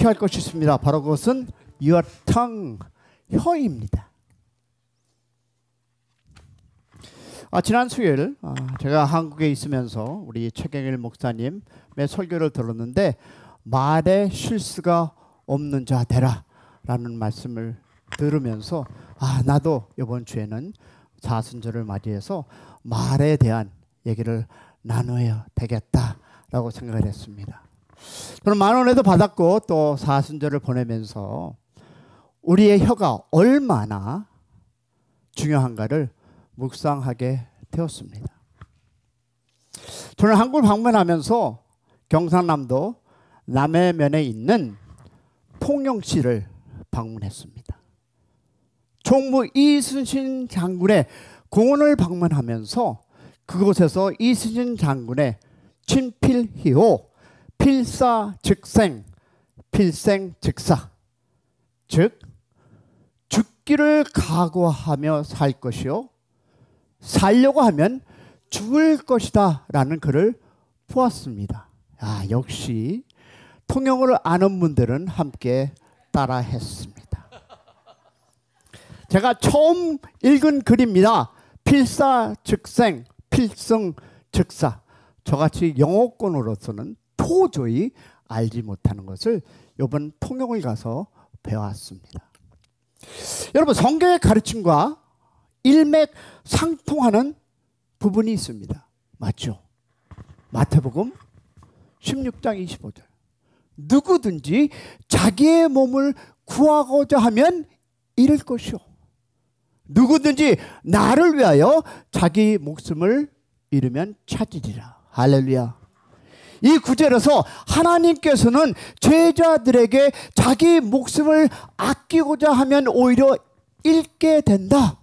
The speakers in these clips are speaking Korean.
지켜야 할 것이 있습니다. 바로 그것은 your tongue, 혀입니다. 지난 수요일 제가 한국에 있으면서 우리 최경일 목사님의 설교를 들었는데 말에 실수가 없는 자 되라 라는 말씀을 들으면서 나도 이번 주에는 사순절을 맞이해서 말에 대한 얘기를 나눠야 되겠다라고 생각을 했습니다. 저는 만원에도 받았고 또 사순절을 보내면서 우리의 혀가 얼마나 중요한가를 묵상하게 되었습니다. 저는 한국을 방문하면서 경상남도 남해면에 있는 통영시를 방문했습니다. 총무 이순신 장군의 공원을 방문하면서 그곳에서 이순신 장군의 친필희호 필사즉생, 필생즉사, 즉 죽기를 각오하며 살 것이요 살려고 하면 죽을 것이다 라는 글을 보았습니다. 역시 통영어를 아는 분들은 함께 따라 했습니다. 제가 처음 읽은 글입니다. 필사즉생, 필승즉사. 저같이 영어권으로서는 도저히 알지 못하는 것을 이번 통영을 가서 배웠습니다. 여러분, 성경의 가르침과 일맥상통하는 부분이 있습니다. 맞죠? 마태복음 16장 25절. 누구든지 자기의 몸을 구하고자 하면 잃을 것이요 누구든지 나를 위하여 자기 목숨을 잃으면 찾으리라. 할렐루야. 이 구절에서 하나님께서는 제자들에게 자기 목숨을 아끼고자 하면 오히려 잃게 된다.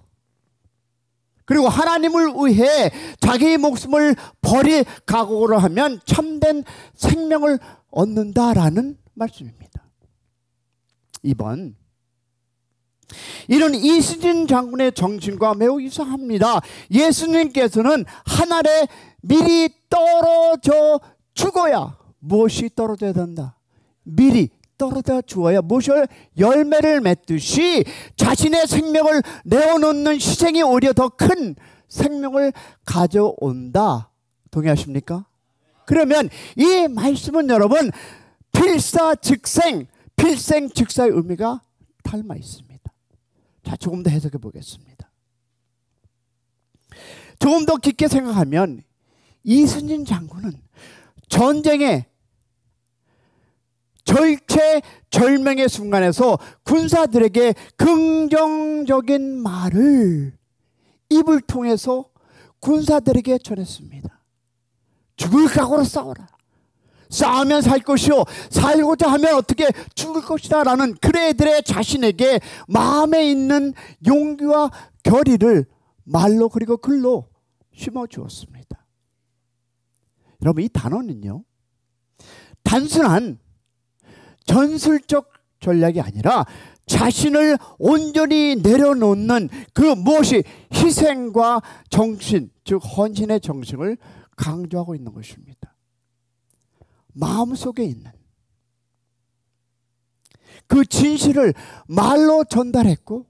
그리고 하나님을 위해 자기 목숨을 버릴 각오를 하면 참된 생명을 얻는다라는 말씀입니다. 이번 이런 이순신 장군의 정신과 매우 유사합니다. 예수님께서는 하늘에 미리 떨어져 죽어야 무엇이 떨어져야 된다. 미리 떨어져 죽어야 무엇이 열매를 맺듯이 자신의 생명을 내어놓는 희생이 오히려 더 큰 생명을 가져온다. 동의하십니까? 그러면 이 말씀은 여러분 필사즉생, 필생즉사의 의미가 닮아 있습니다. 자, 조금 더 해석해 보겠습니다. 조금 더 깊게 생각하면 이순신 장군은 전쟁의 절체절명의 순간에서 군사들에게 긍정적인 말을 입을 통해서 군사들에게 전했습니다. 죽을 각오로 싸워라. 싸우면 살 것이요 살고자 하면 어떻게 죽을 것이다 라는 그들의 자신에게 마음에 있는 용기와 결의를 말로 그리고 글로 심어주었습니다. 여러분, 이 단어는요 단순한 전술적 전략이 아니라 자신을 온전히 내려놓는 그 무엇이 희생과 정신, 즉 헌신의 정신을 강조하고 있는 것입니다. 마음속에 있는 그 진실을 말로 전달했고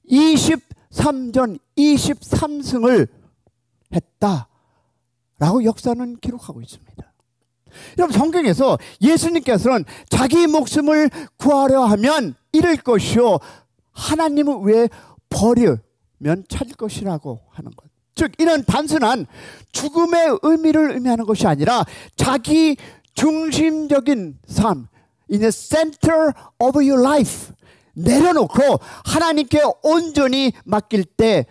23전 23승을 했다라고 역사는 기록하고 있습니다. 여러분, 성경에서 예수님께서는 자기 목숨을 구하려 하면 잃을 것이요 하나님을 위해 버리면 찾을 것이라고 하는 것. 즉 이런 단순한 죽음의 의미를 의미하는 것이 아니라 자기 중심적인 삶, in the center of your life 내려놓고 하나님께 온전히 맡길 때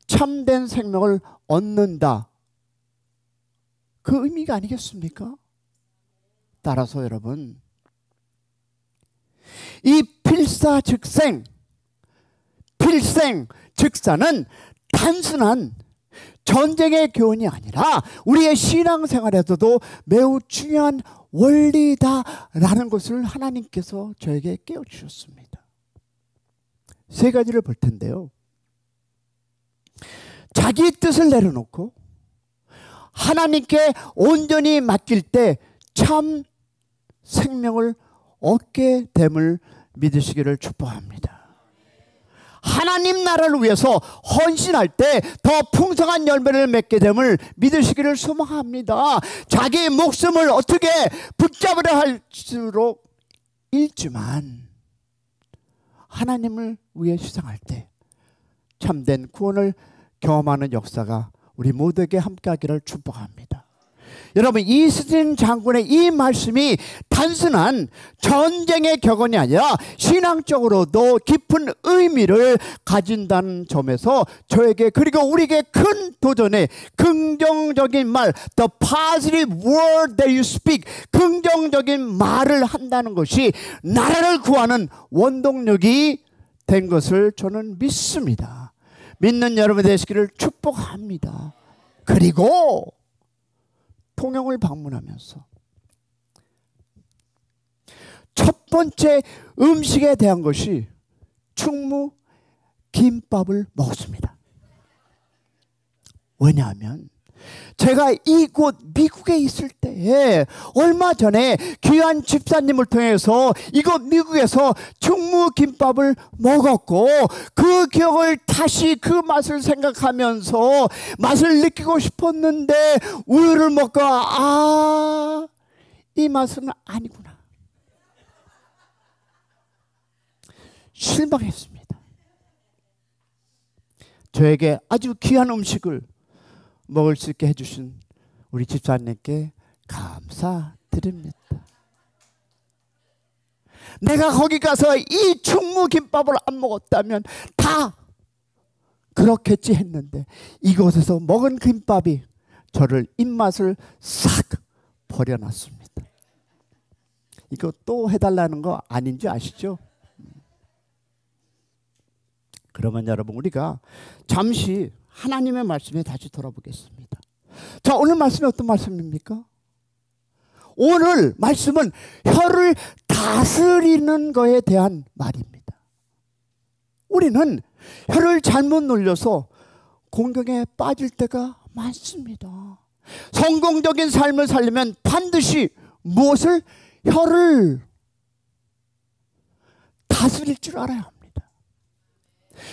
참된 생명을 얻는다. 그 의미가 아니겠습니까? 따라서 여러분, 이 필사즉생, 필생즉사는 단순한 전쟁의 교훈이 아니라 우리의 신앙생활에서도 매우 중요한 원리다라는 것을 하나님께서 저에게 깨워주셨습니다. 세 가지를 볼 텐데요. 자기 뜻을 내려놓고 하나님께 온전히 맡길 때 참 생명을 얻게 됨을 믿으시기를 축복합니다. 하나님 나라를 위해서 헌신할 때 더 풍성한 열매를 맺게 됨을 믿으시기를 소망합니다. 자기 목숨을 어떻게 붙잡으려 할수록 잃지만 하나님을 위해 희생할 때 참된 구원을 경험하는 역사가 우리 모두에게 함께하기를 축복합니다. 여러분, 이스틴 장군의 이 말씀이 단순한 전쟁의 격언이 아니라 신앙적으로도 깊은 의미를 가진다는 점에서 저에게 그리고 우리에게 큰 도전의 긍정적인 말, the positive word that you speak, 긍정적인 말을 한다는 것이 나라를 구하는 원동력이 된 것을 저는 믿습니다. 믿는 여러분 되시기를 축복합니다. 그리고 통영을 방문하면서 첫 번째 음식에 대한 것이 충무 김밥을 먹었습니다. 왜냐하면 제가 이곳 미국에 있을 때에 얼마 전에 귀한 집사님을 통해서 이곳 미국에서 충무김밥을 먹었고 그 기억을 다시 그 맛을 생각하면서 맛을 느끼고 싶었는데 우유를 먹고 이 맛은 아니구나. 실망했습니다. 저에게 아주 귀한 음식을 먹을 수 있게 해주신 우리 집사님께 감사드립니다. 내가 거기 가서 이 충무김밥을 안 먹었다면 다 그렇겠지 했는데 이곳에서 먹은 김밥이 저를 입맛을 싹 버려놨습니다. 이거 또 해달라는 거 아닌지 아시죠? 그러면 여러분, 우리가 잠시 하나님의 말씀에 다시 돌아보겠습니다. 자, 오늘 말씀이 어떤 말씀입니까? 오늘 말씀은 혀를 다스리는 것에 대한 말입니다. 우리는 혀를 잘못 놀려서 공경에 빠질 때가 많습니다. 성공적인 삶을 살려면 반드시 무엇을? 혀를 다스릴 줄 알아야 합니다.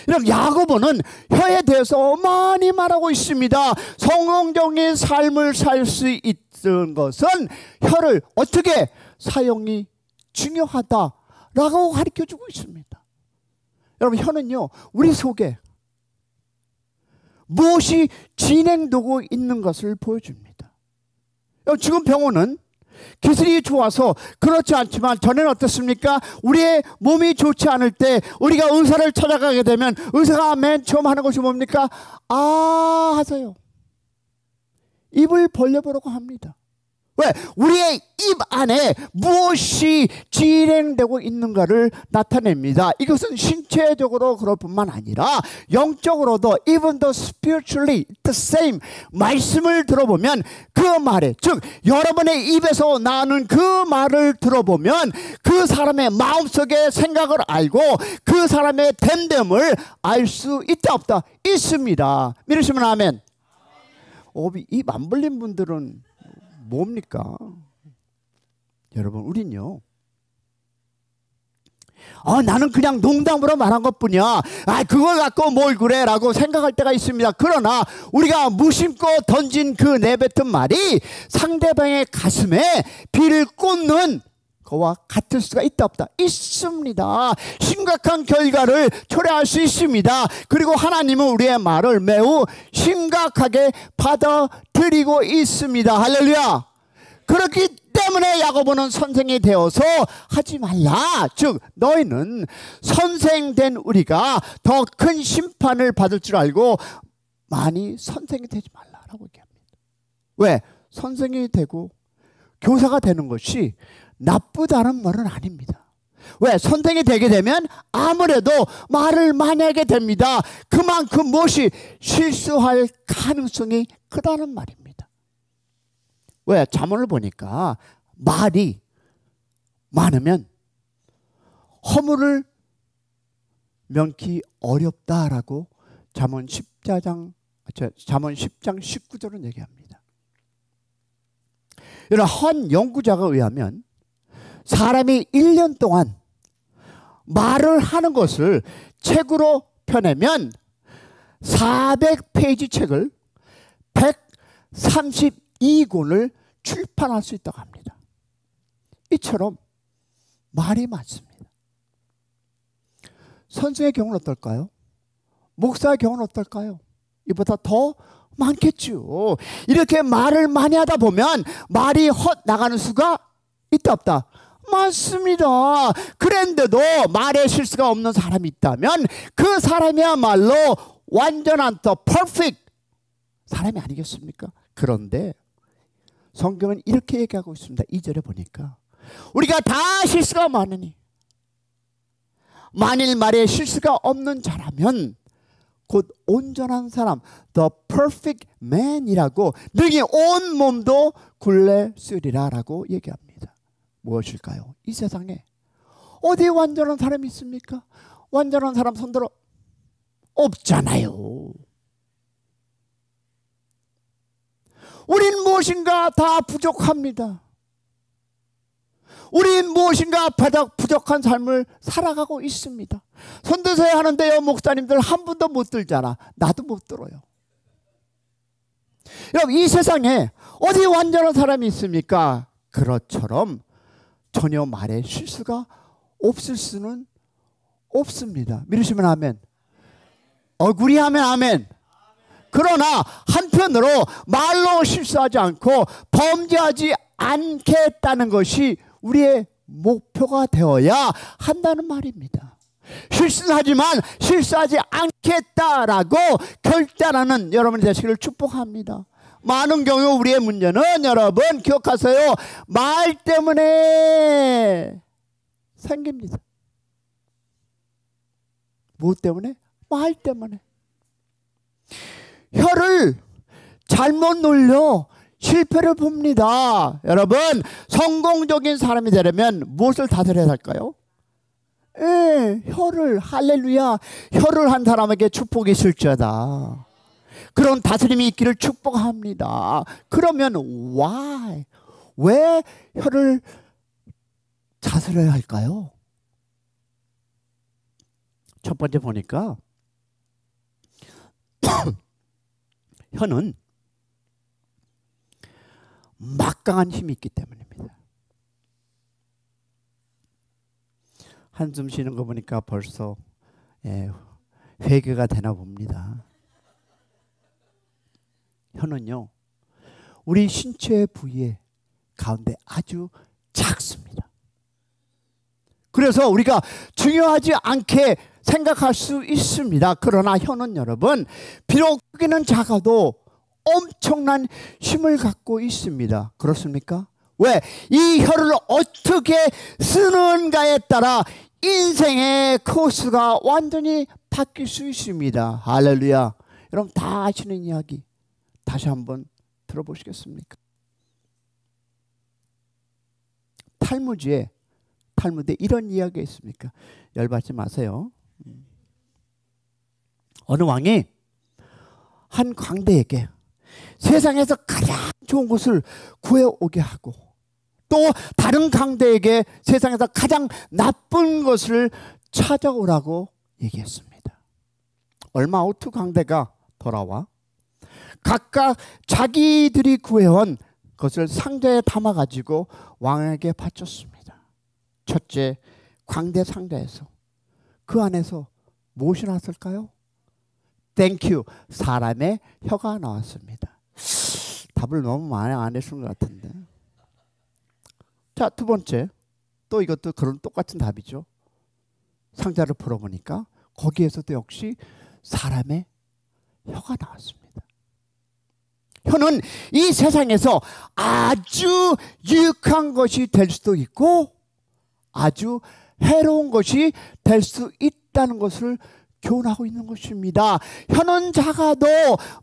여러분, 야고보는 혀에 대해서 많이 말하고 있습니다. 성공적인 삶을 살 수 있는 것은 혀를 어떻게 사용이 중요하다라고 가르쳐주고 있습니다. 여러분, 혀는요, 우리 속에 무엇이 진행되고 있는 것을 보여줍니다. 지금 병원은 기술이 좋아서 그렇지 않지만 전에는 어떻습니까? 우리의 몸이 좋지 않을 때 우리가 의사를 찾아가게 되면 의사가 맨 처음 하는 것이 뭡니까? 하세요. 입을 벌려보라고 합니다. 왜? 우리의 입 안에 무엇이 진행되고 있는가를 나타냅니다. 이것은 신체적으로 그럴 뿐만 아니라 영적으로도 even though spiritually the same, 말씀을 들어보면 그 말에, 즉 여러분의 입에서 나오는 그 말을 들어보면 그 사람의 마음속의 생각을 알고 그 사람의 됨됨을 알 수 있다 없다? 있습니다. 믿으시면 아멘. 입 안 벌린 분들은 뭡니까? 여러분, 우린요, 나는 그냥 농담으로 말한 것뿐이야. 그걸 갖고 뭘 그래 라고 생각할 때가 있습니다. 그러나 우리가 무심코 던진 그 내뱉은 말이 상대방의 가슴에 비를 꽂는 그와 같을 수가 있다 없다? 있습니다. 심각한 결과를 초래할 수 있습니다. 그리고 하나님은 우리의 말을 매우 심각하게 받아들이고 있습니다. 할렐루야. 그렇기 때문에 야고보는 선생이 되어서 하지 말라. 즉 너희는 선생된 우리가 더 큰 심판을 받을 줄 알고 많이 선생이 되지 말라라고 얘기합니다. 왜? 선생이 되고 교사가 되는 것이 나쁘다는 말은 아닙니다. 왜? 선생이 되게 되면 아무래도 말을 많이 하게 됩니다. 그만큼 무엇이 실수할 가능성이 크다는 말입니다. 왜? 잠언을 보니까 말이 많으면 허물을 면키 어렵다라고 잠언 10장 19절은 얘기합니다. 이런 한 연구자가 의하면 사람이 1년 동안 말을 하는 것을 책으로 펴내면 400페이지 책을 132권을 출판할 수 있다고 합니다. 이처럼 말이 많습니다. 선생의 경우는 어떨까요? 목사의 경우는 어떨까요? 이보다 더 많겠죠. 이렇게 말을 많이 하다 보면 말이 헛나가는 수가 있다 없다? 많습니다. 그런데도 말에 실수가 없는 사람이 있다면 그 사람이야말로 완전한 더 퍼펙트 사람이 아니겠습니까? 그런데 성경은 이렇게 얘기하고 있습니다. 2절에 보니까 우리가 다 실수가 많으니 만일 말에 실수가 없는 자라면 곧 온전한 사람, the perfect man이라고 능히 온 몸도 굴레 쓰리라 라고 얘기합니다. 무엇일까요? 이 세상에 어디에 완전한 사람이 있습니까? 완전한 사람 손들어. 없잖아요. 우린 무엇인가 다 부족합니다. 우린 무엇인가 부족한 삶을 살아가고 있습니다. 손 드세요 하는데요, 목사님들 한 분도 못 들잖아. 나도 못 들어요. 여러분, 이 세상에 어디 완전한 사람이 있습니까? 그것처럼 전혀 말에 실수가 없을 수는 없습니다. 믿으시면 아멘. 얼굴이 하면 아멘. 그러나 한편으로 말로 실수하지 않고 범죄하지 않겠다는 것이 우리의 목표가 되어야 한다는 말입니다. 실수하지만 실수하지 않겠다라고 결단하는 여러분이 되시기를 축복합니다. 많은 경우 우리의 문제는 여러분 기억하세요. 말 때문에 생깁니다. 무엇 때문에? 말 때문에. 혀를 잘못 놀려 실패를 봅니다. 여러분, 성공적인 사람이 되려면 무엇을 다스려야 할까요? 혀를, 할렐루야, 혀를 한 사람에게 축복이 있을지어다. 그런 다스림이 있기를 축복합니다. 그러면 why? 왜 혀를 다스려야 할까요? 첫 번째 보니까 혀는 막강한 힘이 있기 때문입니다. 한숨 쉬는 거 보니까 벌써 회개가 되나 봅니다. 혀는요, 우리 신체 부위의 가운데 아주 작습니다. 그래서 우리가 중요하지 않게 생각할 수 있습니다. 그러나 혀는 여러분, 비록 크기는 작아도 엄청난 힘을 갖고 있습니다. 그렇습니까? 왜? 이 혀를 어떻게 쓰는가에 따라 인생의 코스가 완전히 바뀔 수 있습니다. 할렐루야. 여러분 다 아시는 이야기 다시 한번 들어보시겠습니까? 탈무드에 이런 이야기가 있습니까? 열받지 마세요. 어느 왕이 한 광대에게 세상에서 가장 좋은 것을 구해오게 하고 또 다른 광대에게 세상에서 가장 나쁜 것을 찾아오라고 얘기했습니다. 얼마 후 두 광대가 돌아와 각각 자기들이 구해온 것을 상자에 담아가지고 왕에게 바쳤습니다. 첫째 광대 상자에서 그 안에서 무엇이 나왔을까요? 땡큐, 사람의 혀가 나왔습니다. 답을 너무 많이 안 해준 것 같은데. 자, 두 번째, 또 이것도 그런 똑같은 답이죠. 상자를 풀어보니까 거기에서도 역시 사람의 혀가 나왔습니다. 혀는 이 세상에서 아주 유익한 것이 될 수도 있고 아주 해로운 것이 될 수 있다는 것을 교훈하고 있는 것입니다. 혀는 작아도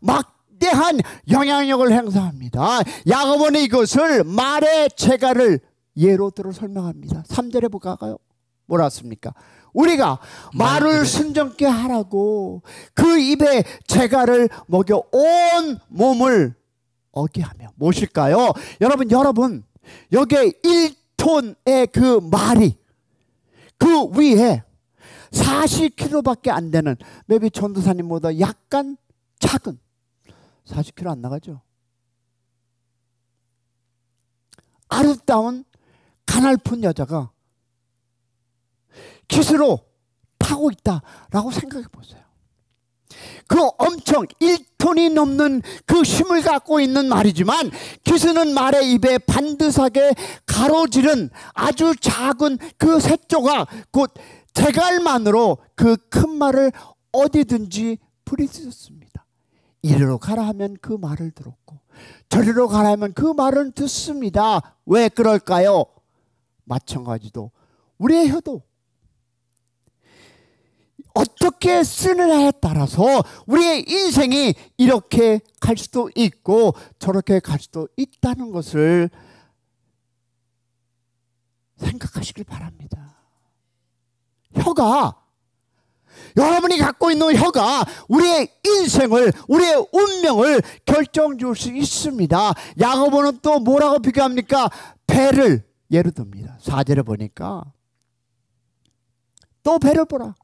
막대한 영향력을 행사합니다. 야고보는 이것을 말의 재갈을 예로 들어 설명합니다. 3절에 볼까요? 뭐라 습니까? 우리가 말을 순정케 하라고 그 입에 재갈을 먹여 온 몸을 어기하며. 무엇일까요? 여러분 여기에 1톤의 그 말이 그 위에 40kg밖에 안 되는, maybe 전도사님보다 약간 작은, 40kg 안 나가죠. 아름다운 가냘픈 여자가 깃으로 타고 있다라고 생각해 보세요. 그 엄청 1톤이 넘는 그 힘을 갖고 있는 말이지만 깃은 말의 입에 반듯하게 가로지른 아주 작은 그 셋조가 곧 대갈만으로 그 큰 말을 어디든지 부리짖었습니다. 이리로 가라 하면 그 말을 들었고 저리로 가라 하면 그 말은 듣습니다. 왜 그럴까요? 마찬가지도 우리의 혀도 어떻게 쓰느냐에 따라서 우리의 인생이 이렇게 갈 수도 있고 저렇게 갈 수도 있다는 것을 생각하시길 바랍니다. 혀가, 여러분이 갖고 있는 혀가 우리의 인생을, 우리의 운명을 결정 줄 수 있습니다. 야고보는 또 뭐라고 비교합니까? 배를 예로 듭니다. 4절에 보니까 또 배를 보라.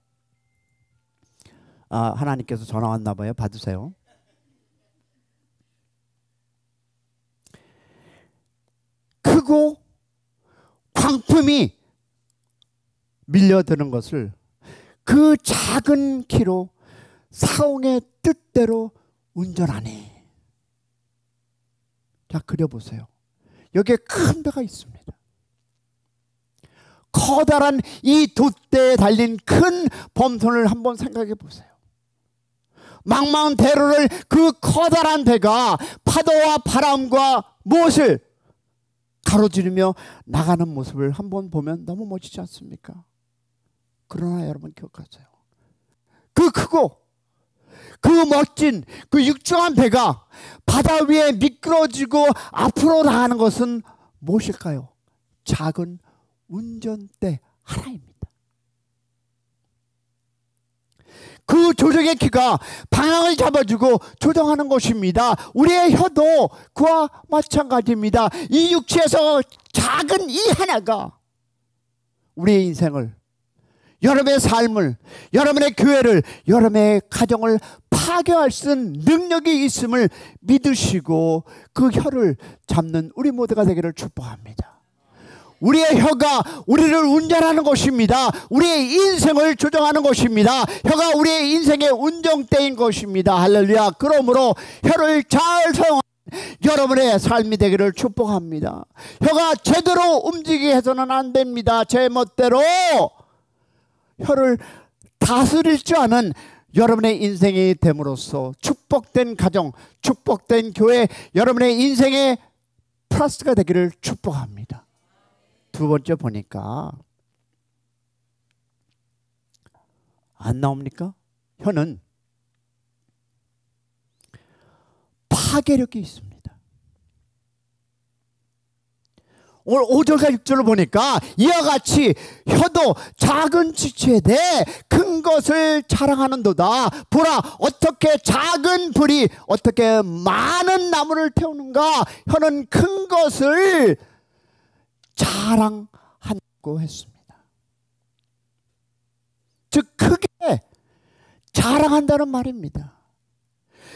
하나님께서 전화 왔나 봐요. 받으세요. 크고 광품이 밀려드는 것을 그 작은 키로 사홍의 뜻대로 운전하네. 자, 그려보세요. 여기에 큰 배가 있습니다. 커다란 이 돛대에 달린 큰 범선을 한번 생각해 보세요. 망망 대로를 그 커다란 배가 파도와 바람과 무엇을 가로지르며 나가는 모습을 한번 보면 너무 멋지지 않습니까? 그러나 여러분 기억하세요. 그 크고 그 멋진 그 육중한 배가 바다 위에 미끄러지고 앞으로 나가는 것은 무엇일까요? 작은 운전대 하나입니다. 그 조정의 키가 방향을 잡아주고 조정하는 것입니다. 우리의 혀도 그와 마찬가지입니다. 이 육체에서 작은 이 하나가 우리의 인생을, 여러분의 삶을, 여러분의 교회를, 여러분의 가정을 파괴할 수 있는 능력이 있음을 믿으시고 그 혀를 잡는 우리 모두가 되기를 축복합니다. 우리의 혀가 우리를 운전하는 것입니다. 우리의 인생을 조정하는 것입니다. 혀가 우리의 인생의 운정대인 것입니다. 할렐루야. 그러므로 혀를 잘 사용하는 여러분의 삶이 되기를 축복합니다. 혀가 제대로 움직이게 해서는 안 됩니다. 제 멋대로 혀를 다스릴 줄 아는 여러분의 인생이 됨으로써 축복된 가정, 축복된 교회, 여러분의 인생의 플러스가 되기를 축복합니다. 두 번째 보니까 안 나옵니까? 혀는 파괴력이 있습니다. 오늘 5절과 6절을 보니까 이와 같이 혀도 작은 지체에 대해 큰 것을 자랑하는도다. 보라, 어떻게 작은 불이 어떻게 많은 나무를 태우는가. 혀는 큰 것을 자랑한다고 했습니다. 즉 크게 자랑한다는 말입니다.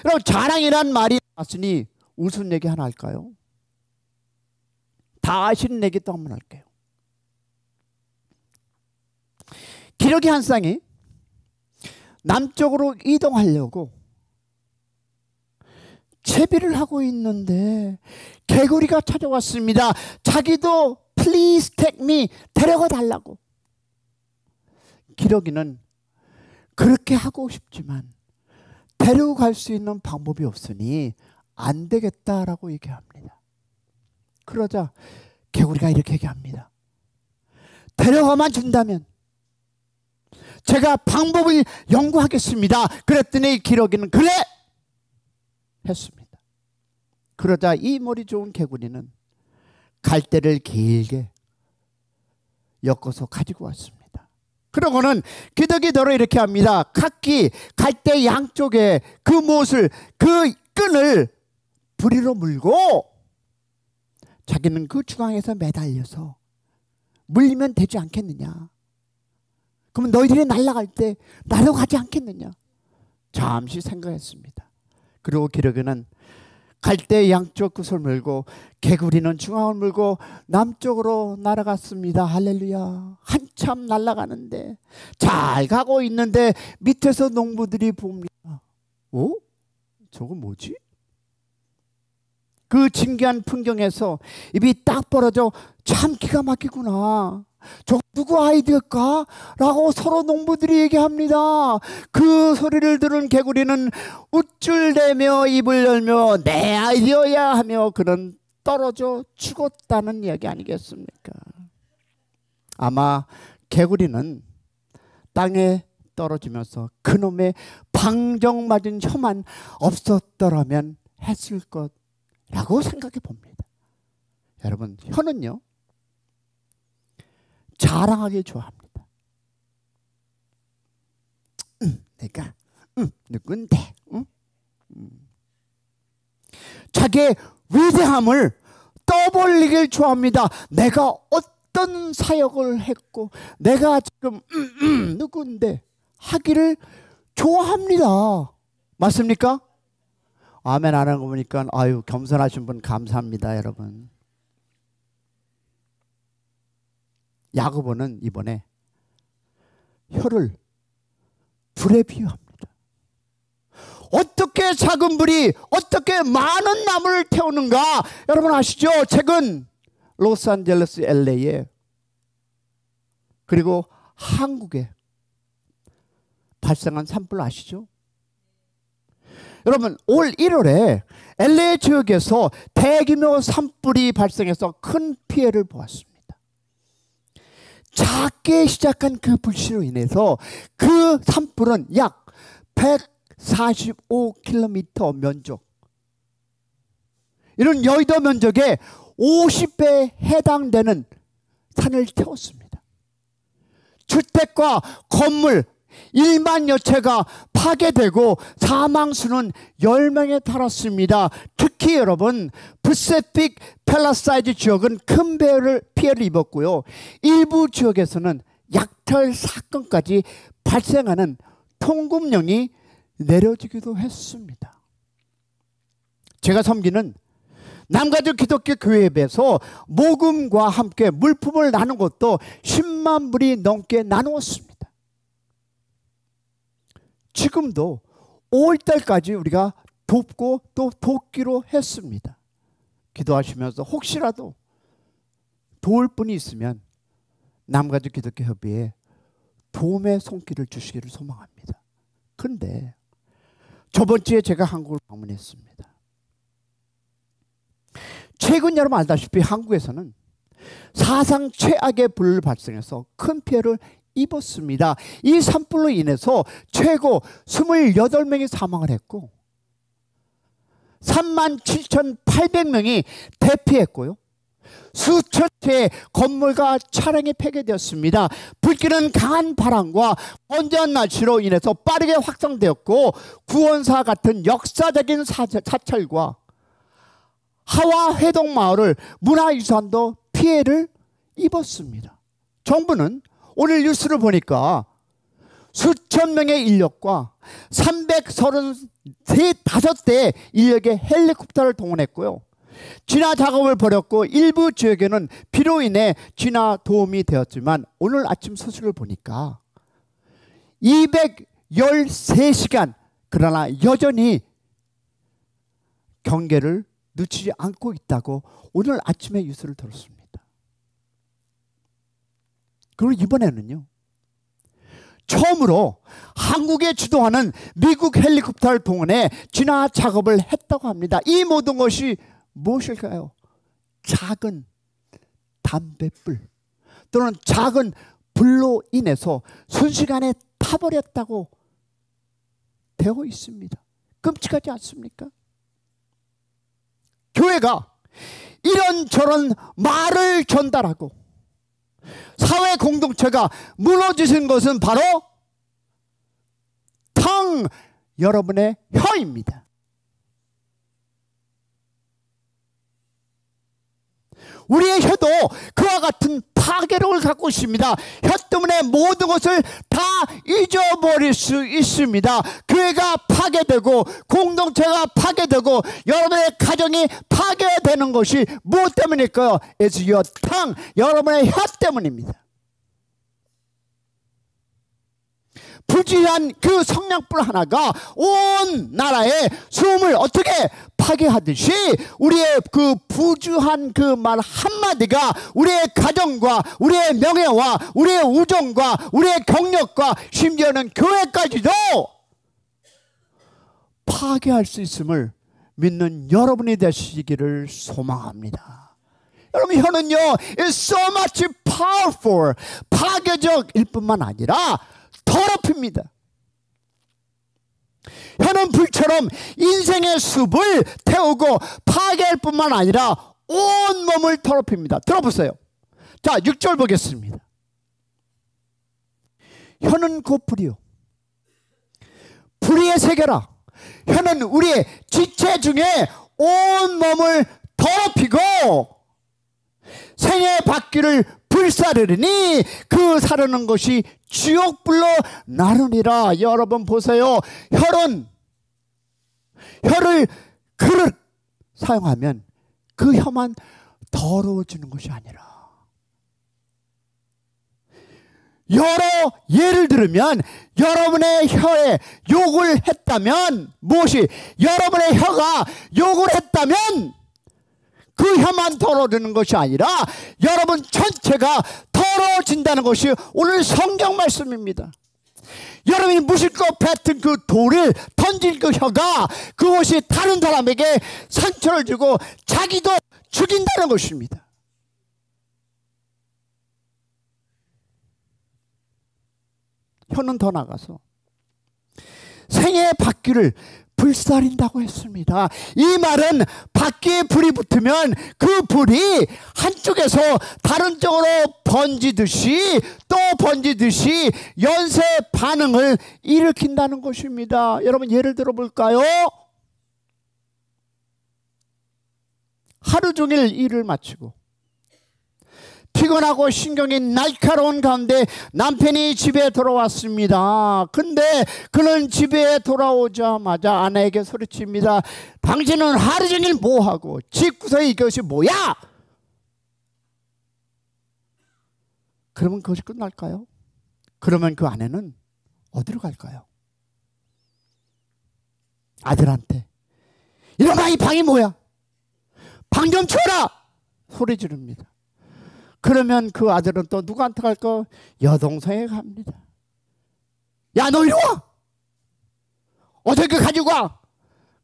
여러분, 자랑이란 말이 나왔으니 무슨 얘기 하나 할까요? 다 아시는 얘기 또 한번 할게요. 기러기 한 쌍이 남쪽으로 이동하려고 채비를 하고 있는데 개구리가 찾아왔습니다. 자기도 Please take me, 데려가 달라고. 기러기는 그렇게 하고 싶지만 데려갈 수 있는 방법이 없으니 안 되겠다라고 얘기합니다. 그러자 개구리가 이렇게 얘기합니다. 데려가만 준다면 제가 방법을 연구하겠습니다. 그랬더니 기러기는 그래! 했습니다. 그러자 이 머리 좋은 개구리는 갈대를 길게 엮어서 가지고 왔습니다. 그러고는 기덕이더러 이렇게 합니다. 각기 갈대 양쪽에 그 못을, 그 끈을 부리로 물고 자기는 그 중앙에서 매달려서 물리면 되지 않겠느냐. 그러면 너희들이 날아갈 때 나도 가지 않겠느냐. 잠시 생각했습니다. 그리고 기록에는 갈대 양쪽 끝을 물고 개구리는 중앙을 물고 남쪽으로 날아갔습니다. 할렐루야. 한참 날아가는데 잘 가고 있는데 밑에서 농부들이 봅니다. 오? 저거 뭐지? 그 신기한 풍경에서 입이 딱 벌어져 참 기가 막히구나. 저 누구 아이디어일까? 라고 서로 농부들이 얘기합니다. 그 소리를 들은 개구리는 우쭐대며 입을 열며 내 아이디어야 하며 그는 떨어져 죽었다는 이야기 아니겠습니까? 아마 개구리는 땅에 떨어지면서 그놈의 방정맞은 혀만 없었더라면 했을 것라고 생각해 봅니다. 여러분, 혀는요 자랑하기 좋아합니다. 내가 누군데? 자기의 위대함을 떠벌리길 좋아합니다. 내가 어떤 사역을 했고 내가 지금 누군데 하기를 좋아합니다. 맞습니까? 아멘 안 하는 거 보니까 아유 겸손하신 분 감사합니다. 여러분, 야고보는 이번에 혀를 불에 비유합니다. 어떻게 작은 불이 어떻게 많은 나무를 태우는가? 여러분 아시죠? 최근 로스앤젤레스, LA에 그리고 한국에 발생한 산불 아시죠? 여러분 올 1월에 LA 지역에서 대규모 산불이 발생해서 큰 피해를 보았습니다. 작게 시작한 그 불씨로 인해서 그 산불은 약 145km 면적, 이런 여의도 면적의 50배에 해당되는 산을 태웠습니다. 주택과 건물 1만여 채가 파괴되고 사망수는 10명에 달았습니다. 특히 여러분 퍼시픽 팰리사이드 지역은 큰 피해를 입었고요. 일부 지역에서는 약탈 사건까지 발생하는 통금령이 내려지기도 했습니다. 제가 섬기는 남가주 기독교 교회에서 모금과 함께 물품을 나눈 것도 10만 불이 넘게 나누었습니다. 지금도 5월달까지 우리가 돕고 또 돕기로 했습니다. 기도하시면서 혹시라도 도울 분이 있으면 남가주 기독교 협의회에 도움의 손길을 주시기를 소망합니다. 그런데 저번 주에 제가 한국을 방문했습니다. 최근 여러분 알다시피 한국에서는 사상 최악의 불을 발생해서 큰 피해를 입었습니다. 이 산불로 인해서 최고 28명이 사망을 했고 37,800명이 대피했고요. 수천 채의 건물과 차량이 폐괴되었습니다. 불길은 강한 바람과 건조한 날씨로 인해서 빠르게 확산되었고 구원사 같은 역사적인 사찰과 하와 회동마을을 문화유산도 피해를 입었습니다. 정부는 오늘 뉴스를 보니까 수천 명의 인력과 335대의 인력의 헬리콥터를 동원했고요. 진화 작업을 벌였고 일부 지역에는 비로 인해 진화 도움이 되었지만 오늘 아침 소식을 보니까 213시간 그러나 여전히 경계를 늦추지 않고 있다고 오늘 아침에 뉴스를 들었습니다. 그리고 이번에는요, 처음으로 한국에 주도하는 미국 헬리콥터를 동원해 진화 작업을 했다고 합니다. 이 모든 것이 무엇일까요? 작은 담뱃불 또는 작은 불로 인해서 순식간에 타버렸다고 되어 있습니다. 끔찍하지 않습니까? 교회가 이런저런 말을 전달하고 사회 공동체가 무너지신 것은 바로 여러분의 혀입니다. 우리의 혀도 그와 같은 파괴력을 갖고 있습니다. 혀 때문에 모든 것을 다 잊어버릴 수 있습니다. 교회가 파괴되고 공동체가 파괴되고 여러분의 가정이 파괴되는 것이 무엇 때문일까요? It's your tongue. 여러분의 혀 때문입니다. 부지한 그 성냥불 하나가 온 나라의 숨을 어떻게 파괴하듯이 우리의 그 부주한 그 말 한마디가 우리의 가정과 우리의 명예와 우리의 우정과 우리의 경력과 심지어는 교회까지도 파괴할 수 있음을 믿는 여러분이 되시기를 소망합니다. 여러분, 혀는요, it's so much powerful. 파괴적일 뿐만 아니라 더럽힙니다. 혀는 불처럼 인생의 숲을 태우고 파괴할 뿐만 아니라 온 몸을 더럽힙니다. 들어보세요. 자, 6절 보겠습니다. 혀는 곧 불이요 불의의 세계라. 혀는 우리의 지체 중에 온 몸을 더럽히고 생의 바퀴를 불사르니 그 사르는 것이 지옥불로 나르니라. 여러분 보세요. 혀를 그릇 사용하면 그 혀만 더러워지는 것이 아니라 여러 예를 들으면 여러분의 혀에 욕을 했다면 무엇이 여러분의 혀가 욕을 했다면 그 혀만 더러워지는 것이 아니라 여러분 전체가 더러워진다는 것이 오늘 성경 말씀입니다. 여러분이 무심코 뱉은 그 돌을 던진 그 혀가 그것이 다른 사람에게 상처를 주고 자기도 죽인다는 것입니다. 혀는 더 나가서 생의 바퀴를 불사른다고 했습니다. 이 말은 바퀴에 불이 붙으면 그 불이 한쪽에서 다른 쪽으로 번지듯이 또 번지듯이 연쇄 반응을 일으킨다는 것입니다. 여러분, 예를 들어 볼까요? 하루 종일 일을 마치고 피곤하고 신경이 날카로운 가운데 남편이 집에 돌아왔습니다. 근데 그는 집에 돌아오자마자 아내에게 소리칩니다. 당신은 하루 종일 뭐하고 집구석에 이것이 뭐야? 그러면 그것이 끝날까요? 그러면 그 아내는 어디로 갈까요? 아들한테 이놈아, 이 방이 뭐야? 방 좀 치워라! 소리 지릅니다. 그러면 그 아들은 또 누구한테 갈까? 여동생에 갑니다. 야, 너 이리 와! 어서 그 가지고 와!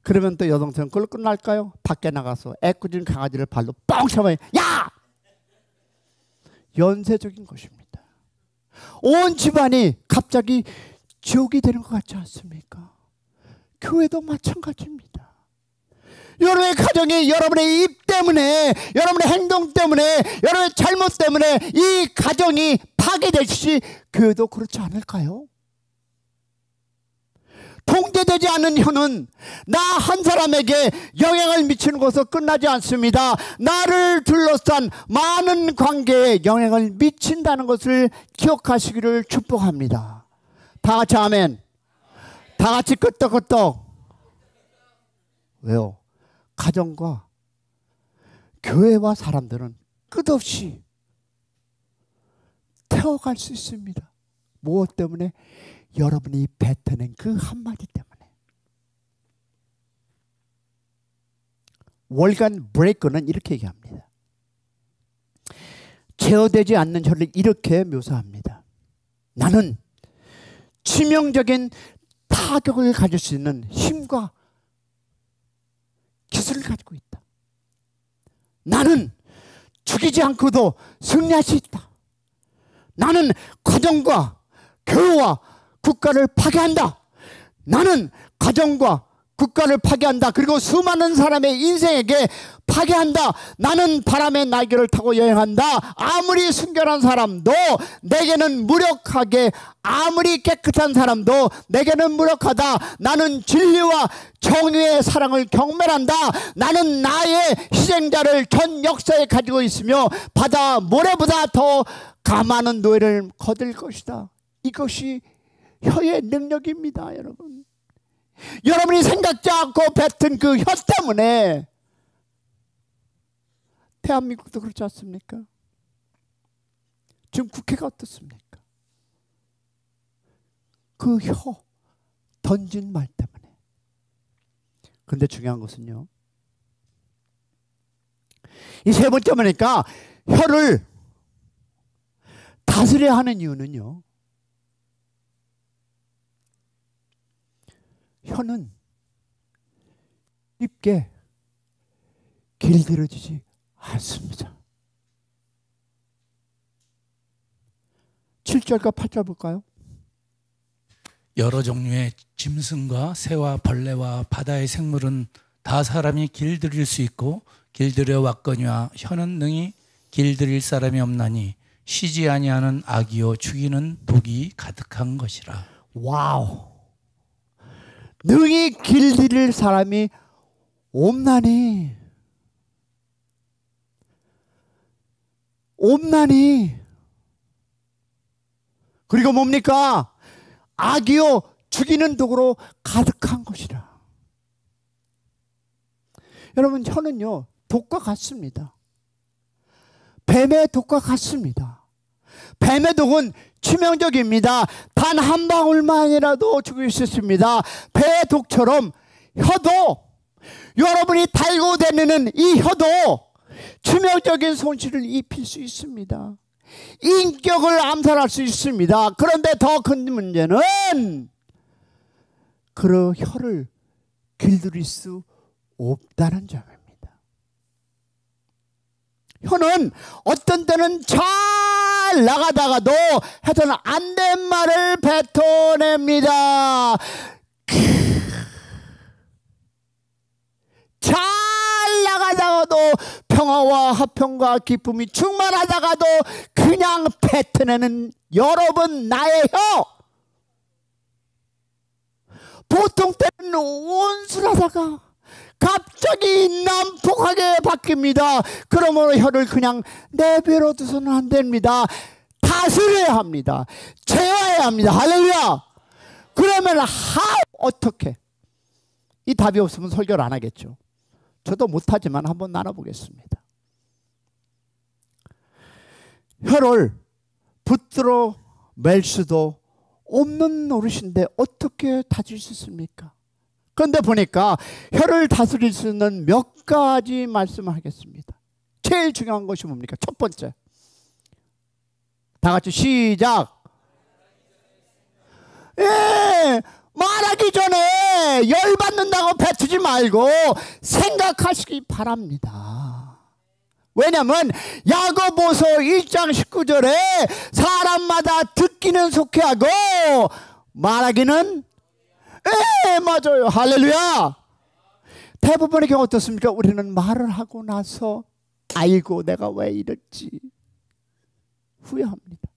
그러면 또 여동생은 그걸로 끝날까요? 밖에 나가서 애꿎은 강아지를 발로 뻥 쳐봐요. 야! 연쇄적인 것입니다. 온 집안이 갑자기 지옥이 되는 것 같지 않습니까? 교회도 마찬가지입니다. 여러분의 가정이 여러분의 입 때문에, 여러분의 행동 때문에, 여러분의 잘못 때문에 이 가정이 파괴되듯이 교회도 그렇지 않을까요? 통제되지 않은 혀는 나 한 사람에게 영향을 미치는 것으로 끝나지 않습니다. 나를 둘러싼 많은 관계에 영향을 미친다는 것을 기억하시기를 축복합니다. 다 같이 아멘. 다 같이 끄떡끄떡. 왜요? 가정과 교회와 사람들은 끝없이 태워갈 수 있습니다. 무엇 때문에? 여러분이 뱉어낸 그 한마디 때문에. 월간 브레이커는 이렇게 얘기합니다. 제어되지 않는 혀를 이렇게 묘사합니다. 나는 치명적인 타격을 가질 수 있는 힘과 기술을 가지고 있다. 나는 죽이지 않고도 승리할 수 있다. 나는 가정과 교회와 국가를 파괴한다. 나는 가정과 국가를 파괴한다. 그리고 수많은 사람의 인생에게 파괴한다. 나는 바람의 날개를 타고 여행한다. 아무리 순결한 사람도 내게는 무력하게, 아무리 깨끗한 사람도 내게는 무력하다. 나는 진리와 정의의 사랑을 경멸한다. 나는 나의 희생자를 전 역사에 가지고 있으며 바다 모래보다 더 가많은 노예를 거둘 것이다. 이것이 혀의 능력입니다, 여러분. 여러분이 생각지 않고 뱉은 그 혀 때문에 대한민국도 그렇지 않습니까? 지금 국회가 어떻습니까? 그 혀 던진 말 때문에. 그런데 중요한 것은요, 이 세 번째 보니까 혀를 다스려야 하는 이유는요, 혀는 쉽게 길들여지지 않습니다. 7절과 8절 볼까요? 여러 종류의 짐승과 새와 벌레와 바다의 생물은 다 사람이 길들일 수 있고 길들여 왔거니와 혀는 능히 길들일 사람이 없나니 쉬지 아니하는 악이요 죽이는 독이 가득한 것이라. 와우. 능히 길들일 사람이 없나니. 그리고 뭡니까? 악이요 죽이는 독으로 가득한 것이라. 여러분, 혀는요 독과 같습니다. 뱀의 독과 같습니다. 뱀의 독은 치명적입니다. 단 한 방울만이라도 죽일 수 있습니다. 배의 독처럼 혀도, 여러분이 달고 다니는 이 혀도 치명적인 손실을 입힐 수 있습니다. 인격을 암살할 수 있습니다. 그런데 더 큰 문제는 그 혀를 길들일 수 없다는 점입니다. 혀는 어떤 때는 잘 나가다가도 해서는 안 된 말을 뱉어냅니다. 잘 나가다가도 평화와 화평과 기쁨이 충만하다가도 그냥 뱉어내는 여러분, 나의 혀. 보통 때는 온순하다가 갑자기 난폭하게 바뀝니다. 그러므로 혀를 그냥 내버려 두서는 안 됩니다. 다스려야 합니다. 제어해야 합니다. 할렐루야. 그러면 어떻게? 이 답이 없으면 설교를 안 하겠죠. 저도 못하지만 한번 나눠보겠습니다. 혀를 붙들어 맬 수도 없는 노릇인데 어떻게 다질 수 있습니까? 그런데 보니까 혀를 다스릴 수 있는 몇 가지 말씀을 하겠습니다. 제일 중요한 것이 뭡니까? 첫 번째, 다 같이 시작. 말하기 전에 열받는다고 뱉지 말고 생각하시기 바랍니다. 왜냐하면 야고보서 1장 19절에 사람마다 듣기는 속해하고 말하기는 맞아요. 할렐루야. 대부분의 경우 어떻습니까? 우리는 말을 하고 나서 아이고 내가 왜 이랬지 후회합니다.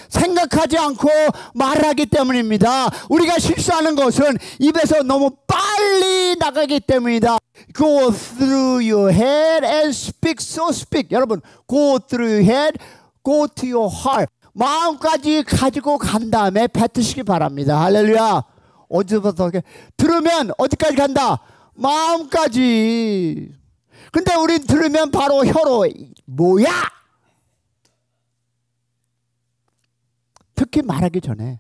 생각하지 않고 말하기 때문입니다. 우리가 실수하는 것은 입에서 너무 빨리 나가기 때문이다. Go through your head and speak, so speak. 여러분, go through your head, go to your heart. 마음까지 가지고 간 다음에 뱉으시기 바랍니다. 할렐루야. 어디서부터 들으면 어디까지 간다? 마음까지. 근데 우리 들으면 바로 혀로 뭐야? 특히 말하기 전에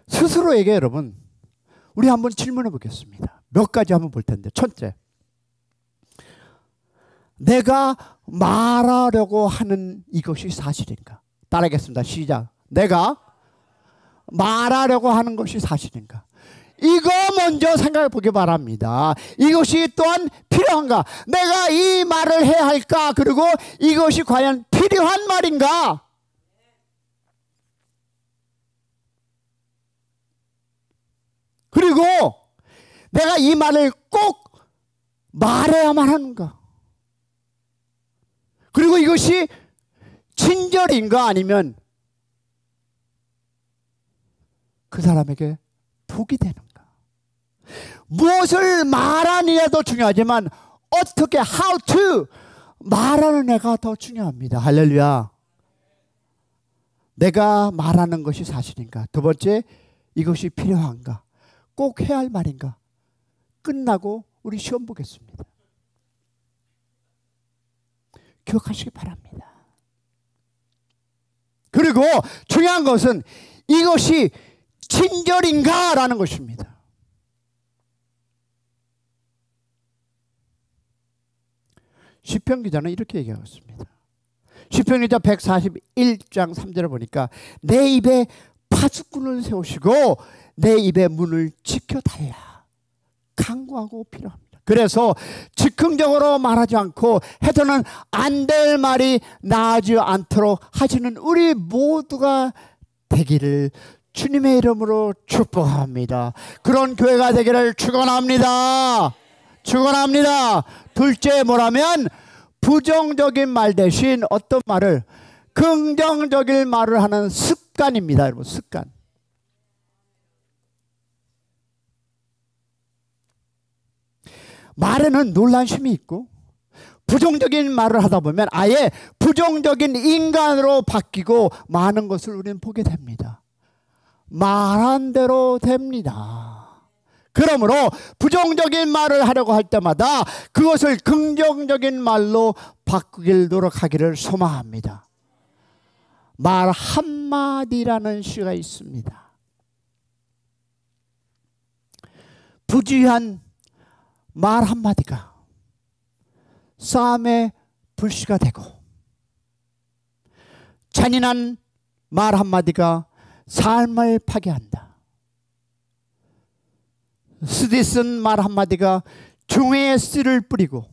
스스로에게 여러분 우리 한번 질문해 보겠습니다. 몇 가지 한번 볼 텐데, 첫째, 내가 말하려고 하는 이것이 사실인가? 따라하겠습니다. 시작. 내가 말하려고 하는 것이 사실인가? 이거 먼저 생각해 보기 바랍니다. 이것이 또한 필요한가? 내가 이 말을 해야 할까? 그리고 이것이 과연 필요한 말인가? 그리고 내가 이 말을 꼭 말해야만 하는가? 그리고 이것이 친절인가 아니면 그 사람에게 복이 되는가? 무엇을 말하느냐도 중요하지만 어떻게 how to 말하는 애가 더 중요합니다. 할렐루야. 내가 말하는 것이 사실인가? 두 번째, 이것이 필요한가? 꼭 해야 할 말인가? 끝나고 우리 시험 보겠습니다. 기억하시기 바랍니다. 그리고 중요한 것은 이것이 친절인가? 라는 것입니다. 시편 기자는 이렇게 얘기하고 있습니다. 시편 기자 141장 3절을 보니까 내 입에 파수꾼을 세우시고 내 입의 문을 지켜달라. 강구하고 필요합니다. 그래서 즉흥적으로 말하지 않고 해서는 안 될 말이 나오지 않도록 하시는 우리 모두가 되기를 주님의 이름으로 축복합니다. 그런 교회가 되기를 축원합니다. 축원합니다. 둘째 뭐라면 부정적인 말 대신 어떤 말을 긍정적인 말을 하는 습관입니다. 여러분, 습관. 말에는 논란심이 있고 부정적인 말을 하다 보면 아예 부정적인 인간으로 바뀌고 많은 것을 우리는 보게 됩니다. 말한 대로 됩니다. 그러므로 부정적인 말을 하려고 할 때마다 그것을 긍정적인 말로 바꾸길 노력하기를 소망합니다. 말 한마디라는 시가 있습니다. 부주의한 말 한마디가 싸움의 불씨가 되고 잔인한 말 한마디가 삶을 파괴한다. 쓰디쓴 말 한마디가 중회의 씨를 뿌리고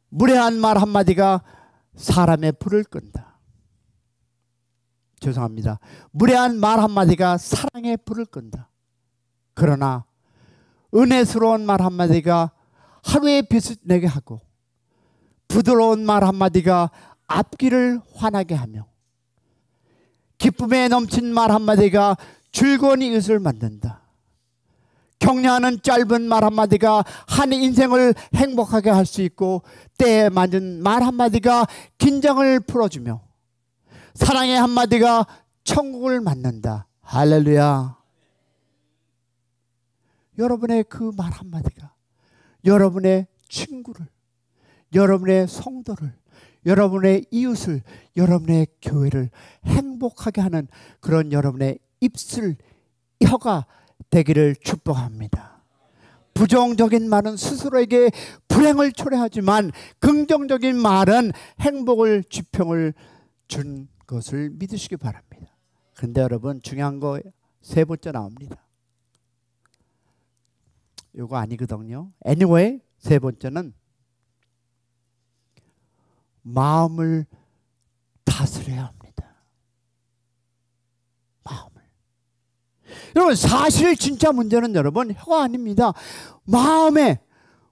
무례한 말 한마디가 사람의 불을 끈다. 죄송합니다. 무례한 말 한마디가 사랑의 불을 끈다. 그러나 은혜스러운 말 한마디가 하루의 빛을 내게 하고 부드러운 말 한마디가 앞길을 환하게 하며 기쁨에 넘친 말 한마디가 즐거운 이웃을 만든다. 격려하는 짧은 말 한마디가 한 인생을 행복하게 할 수 있고 때에 맞은 말 한마디가 긴장을 풀어주며 사랑의 한마디가 천국을 만든다. 할렐루야. 여러분의 그 말 한마디가 여러분의 친구를, 여러분의 성도를, 여러분의 이웃을, 여러분의 교회를 행복하게 하는 그런 여러분의 입술, 혀가 되기를 축복합니다. 부정적인 말은 스스로에게 불행을 초래하지만 긍정적인 말은 행복을, 지평을 준 것을 믿으시기 바랍니다. 근데 여러분 중요한 거 세 번째 나옵니다. 이거 아니거든요. Anyway, 세 번째는 마음을 다스려야 합니다. 마음을. 여러분 사실 진짜 문제는 여러분 혀가 아닙니다. 마음의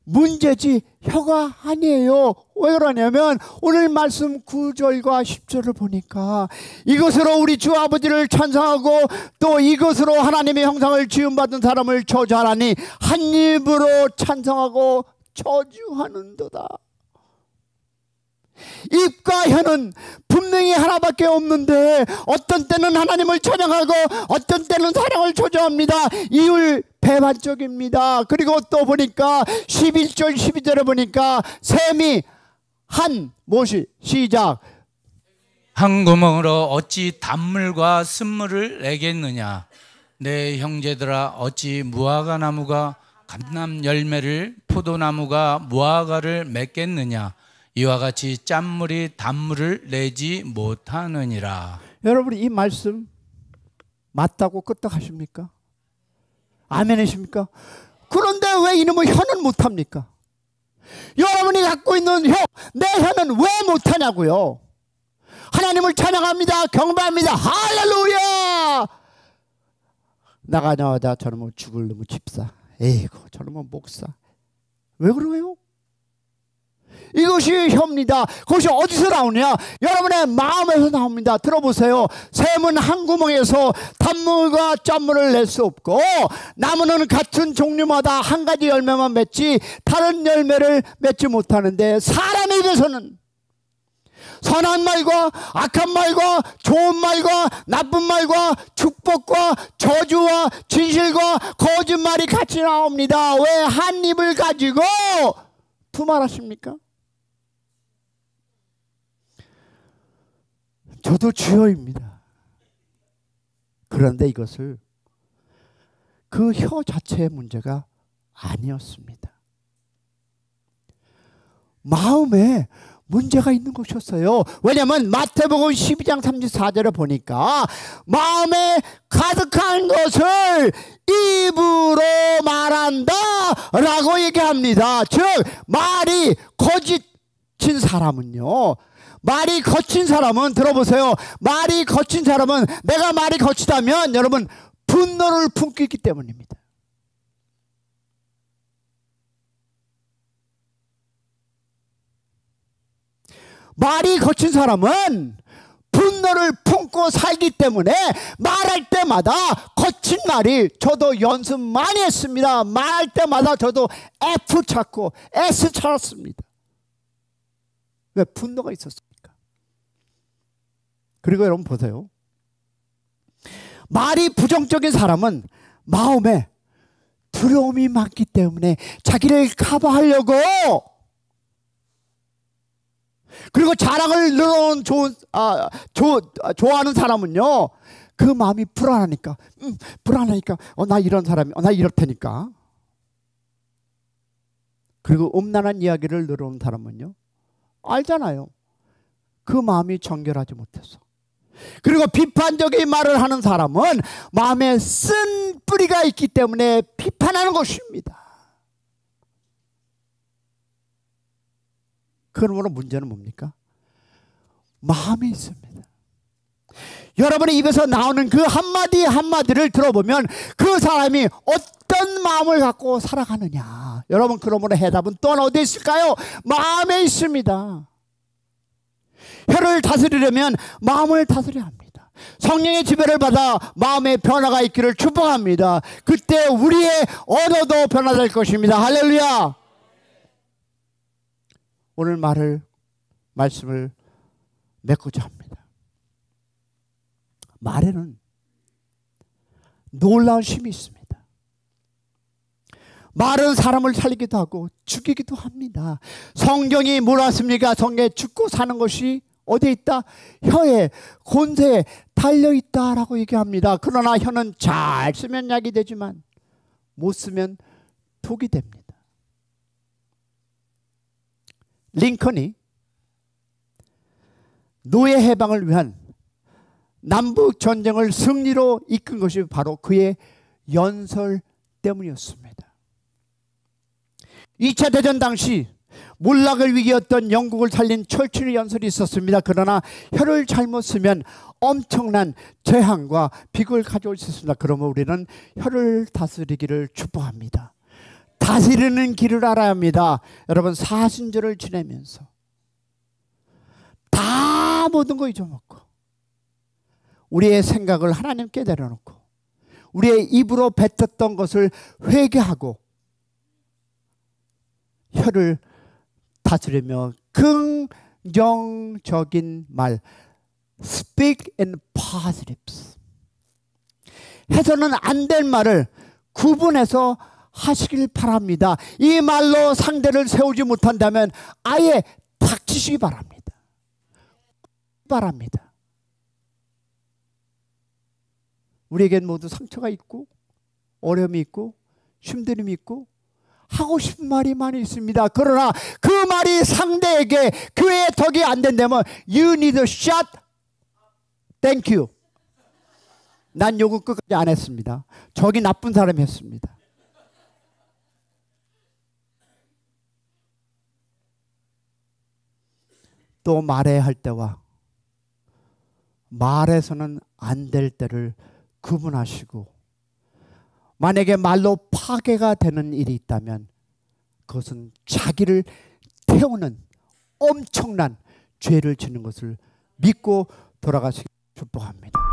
문제지 혀가 아니에요. 왜 그러냐면 오늘 말씀 9절과 10절을 보니까 이것으로 우리 주 아버지를 찬송하고 또 이것으로 하나님의 형상을 지음받은 사람을 저주하라니 한 입으로 찬송하고 저주하는도다. 입과 혀는 분명히 하나밖에 없는데 어떤 때는 하나님을 찬양하고 어떤 때는 사랑을 저주합니다. 이율 배반적입니다. 그리고 또 보니까 11절 12절에 보니까 샘이 한 무엇이 시작 한 구멍으로 어찌 단물과 쓴물을 내겠느냐. 내 형제들아 어찌 무화과 나무가 감람 열매를 포도나무가 무화과를 맺겠느냐. 이와 같이 짠물이 단물을 내지 못하느니라. 여러분 이 말씀 맞다고 끄떡하십니까? 아멘이십니까? 그런데 왜 이놈의 혀는 못합니까? 여러분이 갖고 있는 혀, 내 혀는 왜 못하냐고요? 하나님을 찬양합니다. 경배합니다. 할렐루야! 나가자마자 저는 뭐 죽을 놈의 집사, 에이구 저는 뭐 목사. 왜 그러요? 이것이 혀입니다. 그것이 어디서 나오냐? 여러분의 마음에서 나옵니다. 들어보세요. 샘은 한 구멍에서 단물과 짠물을 낼 수 없고, 나무는 같은 종류마다 한 가지 열매만 맺지 다른 열매를 맺지 못하는데, 사람의 입에서는 선한 말과 악한 말과 좋은 말과 나쁜 말과 축복과 저주와 진실과 거짓말이 같이 나옵니다. 왜 한 입을 가지고 두말하십니까? 저도 주여입니다. 그런데 이것을 그 혀 자체의 문제가 아니었습니다. 마음에 문제가 있는 것이었어요. 왜냐하면 마태복음 12장 34절에 보니까 마음에 가득한 것을 입으로 말한다 라고 얘기합니다. 즉 말이 거짓인 사람은요, 말이 거친 사람은, 들어보세요, 말이 거친 사람은, 내가 말이 거치다면 여러분 분노를 품고 있기 때문입니다. 말이 거친 사람은 분노를 품고 살기 때문에 말할 때마다 거친 말이, 저도 연습 많이 했습니다. 말할 때마다 저도 F 찾고 S 찾았습니다. 왜? 분노가 있었습니까? 그리고 여러분 보세요. 말이 부정적인 사람은 마음에 두려움이 많기 때문에 자기를 커버하려고, 그리고 자랑을 늘어놓은 좋아하는 사람은요, 그 마음이 불안하니까, 나 이런 사람이, 나 이럴 테니까. 그리고 음란한 이야기를 늘어놓은 사람은요, 알잖아요, 그 마음이 정결하지 못해서. 그리고 비판적인 말을 하는 사람은 마음에 쓴 뿌리가 있기 때문에 비판하는 것입니다. 그러므로 문제는 뭡니까? 마음이 있습니다. 여러분의 입에서 나오는 그 한마디 한마디를 들어보면 그 사람이 어떤 마음을 갖고 살아가느냐, 여러분, 그러므로 해답은 또한 어디에 있을까요? 마음에 있습니다. 혀를 다스리려면 마음을 다스려야 합니다. 성령의 지배를 받아 마음의 변화가 있기를 축복합니다. 그때 우리의 언어도 변화될 것입니다. 할렐루야. 오늘 말씀을 맺고자 합니다. 말에는 놀라운 힘이 있습니다. 말은 사람을 살리기도 하고 죽이기도 합니다. 성경이 뭐라 했습니까? 성경에 죽고 사는 것이 어디에 있다? 혀에, 권세에 달려있다라고 얘기합니다. 그러나 혀는 잘 쓰면 약이 되지만 못 쓰면 독이 됩니다. 링컨이 노예 해방을 위한 남북 전쟁을 승리로 이끈 것이 바로 그의 연설 때문이었습니다. 2차 대전 당시 몰락을 위기였던 영국을 살린 철출의 연설이 있었습니다. 그러나 혀를 잘못 쓰면 엄청난 재앙과 비극을 가져올 수 있습니다. 그러면 우리는 혀를 다스리기를 축복합니다. 다스리는 길을 알아야 합니다. 여러분, 사순절을 지내면서 다 모든 거 잊어먹고 우리의 생각을 하나님께 내려놓고 우리의 입으로 뱉었던 것을 회개하고 혀를 다스리며 긍정적인 말, speak in positives, 해서는 안 될 말을 구분해서 하시길 바랍니다. 이 말로 상대를 세우지 못한다면 아예 닥치시기 바랍니다. 우리에겐 모두 상처가 있고 어려움이 있고 힘듦이 있고 하고 싶은 말이 많이 있습니다. 그러나 그 말이 상대에게 교회의 덕이 안 된다면 You need a shot. Thank you. 난 요거 끝까지 안 했습니다. 저기 나쁜 사람이 했습니다. 또 말해야 할 때와 말해서는 안 될 때를 구분하시고 만약에 말로 파괴가 되는 일이 있다면 그것은 자기를 태우는 엄청난 죄를 지는 것을 믿고 돌아가시기 축복합니다.